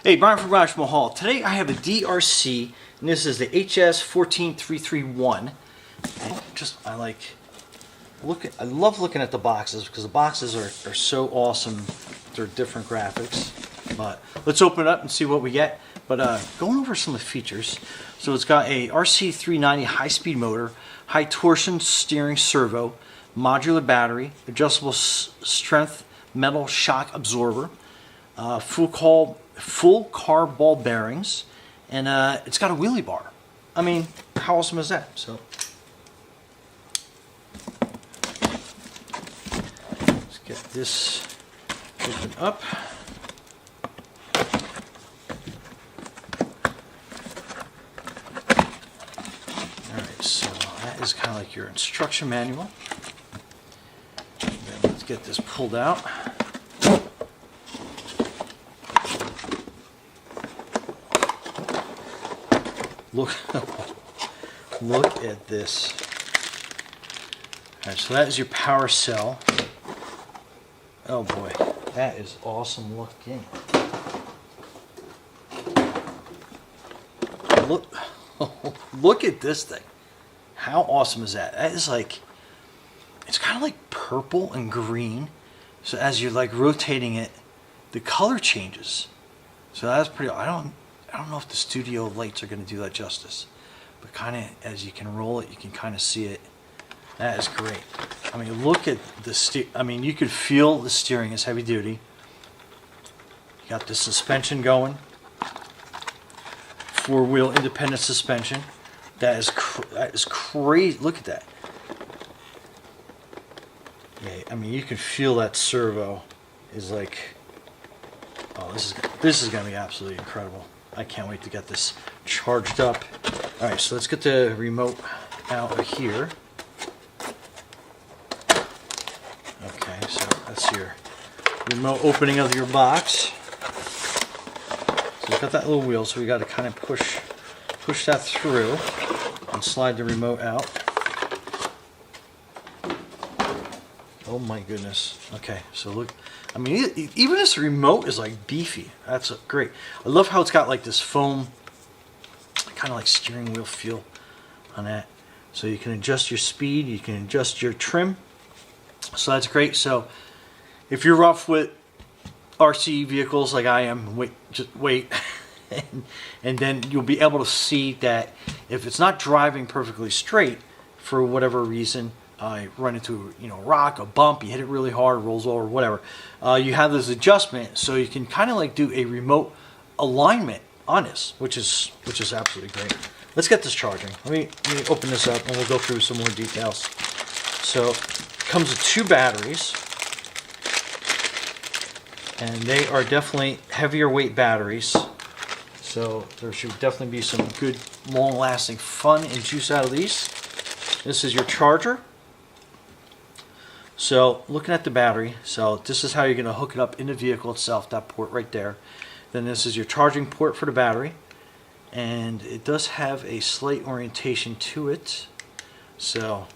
Hey, Brian from Garage Mahal. Today I have a DRC, and this is the HS14331. And I love looking at the boxes because the boxes are so awesome. They're different graphics. But let's open it up and see what we get. But going over some of the features. So it's got a RC390 high-speed motor, high torsion steering servo, modular battery, adjustable strength metal shock absorber, full car ball bearings, and it's got a wheelie bar. I mean, how awesome is that? So let's get this open up. Alright, so that is kind of like your instruction manual. And then let's get this pulled out. Look at this. Alright, so that is your power cell. Oh boy, that is awesome looking. Look at this thing. How awesome is that? That is like, it's kind of like purple and green. So as you're like rotating it, the color changes. So that's pretty, I don't know if the studio lights are going to do that justice, but kind of as you can roll it, you can kind of see it. That is great. I mean, look at the you could feel the steering is heavy duty. You got the suspension going, four-wheel independent suspension. That is crazy. Look at that. Yeah, I mean, you can feel that servo is like, oh, this is going to be absolutely incredible. I can't wait to get this charged up. Alright, so let's get the remote out of here. Okay, so that's your remote opening of your box. So we've got that little wheel, so we got to kind of push that through and slide the remote out. Oh my goodness. Okay, so look. I mean, even this remote is like beefy. That's great. I love how it's got like this foam, kind of like steering wheel feel on that. So you can adjust your speed, you can adjust your trim. So that's great. So if you're rough with RC vehicles like I am, just wait. And then you'll be able to see that if it's not driving perfectly straight for whatever reason, you run into a rock, a bump, you hit it really hard, rolls over, whatever. You have this adjustment, so you can kind of like do a remote alignment on this, which is absolutely great. Let's get this charging. Let me open this up, and we'll go through some more details. So it comes with two batteries, and they are definitely heavier weight batteries. So there should definitely be some good, long-lasting fun and juice out of these. This is your charger. So looking at the battery, so this is how you're going to hook it up in the vehicle itself, that port right there. Then this is your charging port for the battery, and it does have a slight orientation to it, so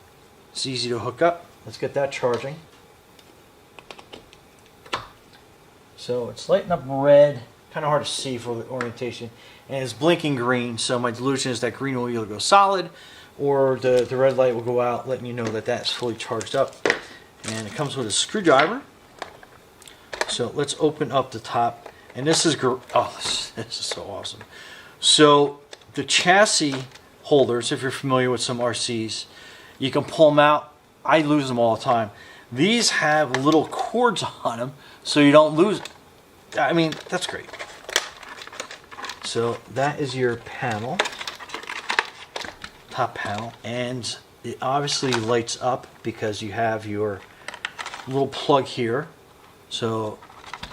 it's easy to hook up. Let's get that charging. So it's lighting up red, kind of hard to see for the orientation, and it's blinking green, so my delusion is that green will either go solid or the red light will go out, letting you know that that's fully charged up. And it comes with a screwdriver. So let's open up the top. And this is this is so awesome. So the chassis holders, if you're familiar with some RCs, you can pull them out. I lose them all the time. These have little cords on them, so you don't lose. I mean, that's great. So that is your panel, top panel, and it obviously lights up because you have your little plug here, so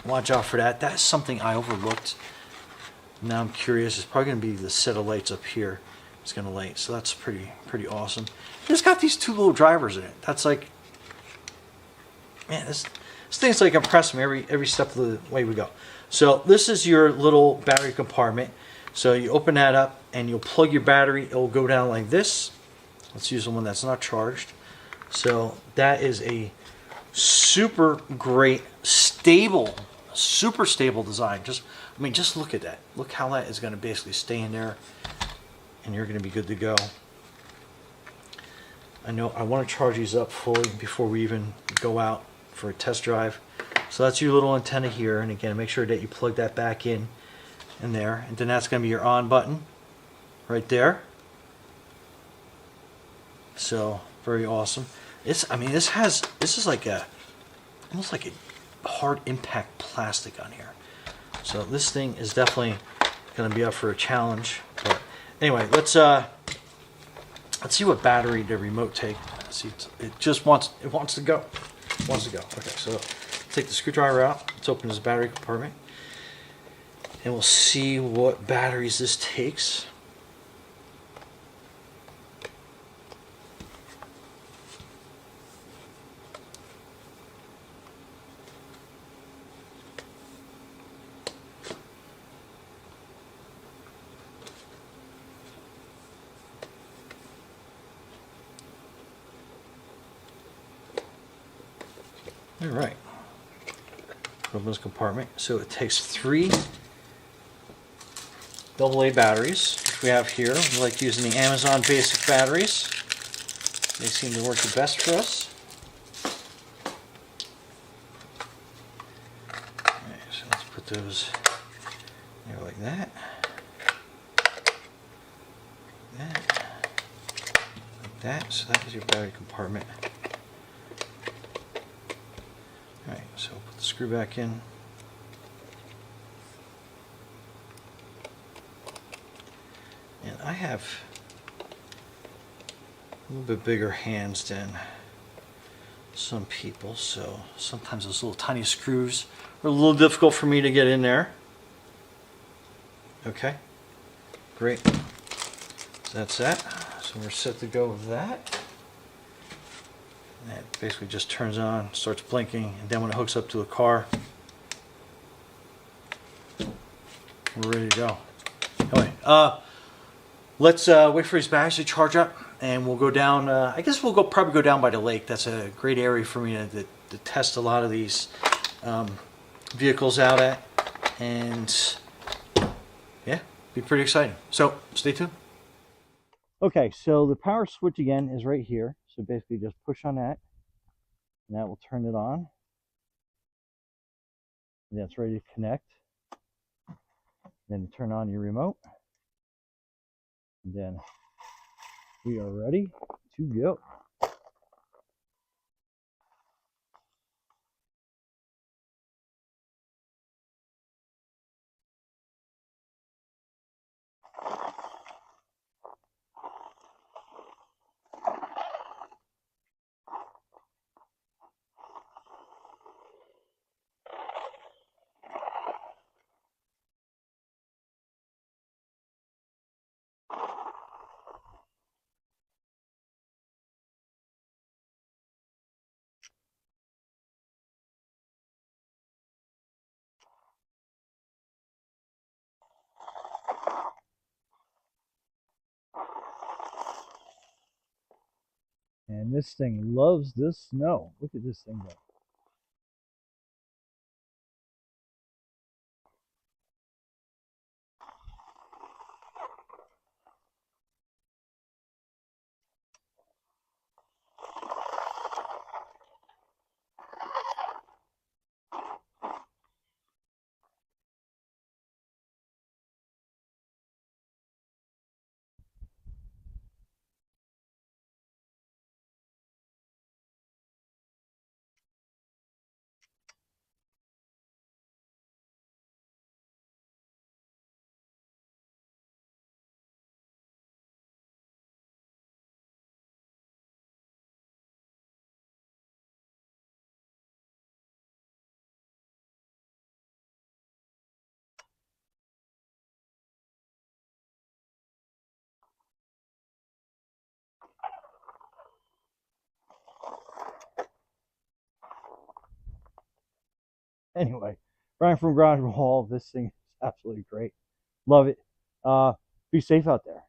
watch out for that. That's something I overlooked. Now I'm curious. It's probably going to be the set of lights up here. It's going to light, so that's pretty awesome. It's got these two little drivers in it. That's like, man, this thing's like impressing me every step of the way we go. So this is your little battery compartment. So you open that up and you'll plug your battery. It will go down like this. Let's use the one that's not charged. So that is a super great, stable Super stable design. I mean, just look at that. Look how that is going to basically stay in there, and you're going to be good to go. I know I want to charge these up fully before we even go out for a test drive. So that's your little antenna here, and again, make sure that you plug that back in there, and then that's going to be your on button right there. So very awesome. I mean, this is like almost like a hard impact plastic on here. So this thing is definitely going to be up for a challenge. But anyway, let's see what battery the remote takes. See, it wants to go. It wants to go. Okay, so take the screwdriver out. Let's open this battery compartment, and we'll see what batteries this takes. All right, open this compartment. So it takes 3 AA batteries, which we have here. We like using the Amazon basic batteries. They seem to work the best for us. All right, so let's put those there like that. Like that. So that is your battery compartment. Alright, so put the screw back in. And I have a little bit bigger hands than some people, so sometimes those little tiny screws are a little difficult for me to get in there. Okay, great. So that's that. So we're set to go with that. And it basically just turns on, starts blinking, and then when it hooks up to the car, we're ready to go. Anyway, let's wait for these batteries to charge up, and we'll go down. I guess we'll probably go down by the lake. That's a great area for me to test a lot of these vehicles out at, and yeah, be pretty exciting. So stay tuned. Okay, so the power switch again is right here. So basically just push on that, and that will turn it on. And that's ready to connect. Then you turn on your remote. And then we are ready to go. And this thing loves this snow. Look at this thing go. Anyway, Brian from Garage Wall, this thing is absolutely great. Love it. Be safe out there.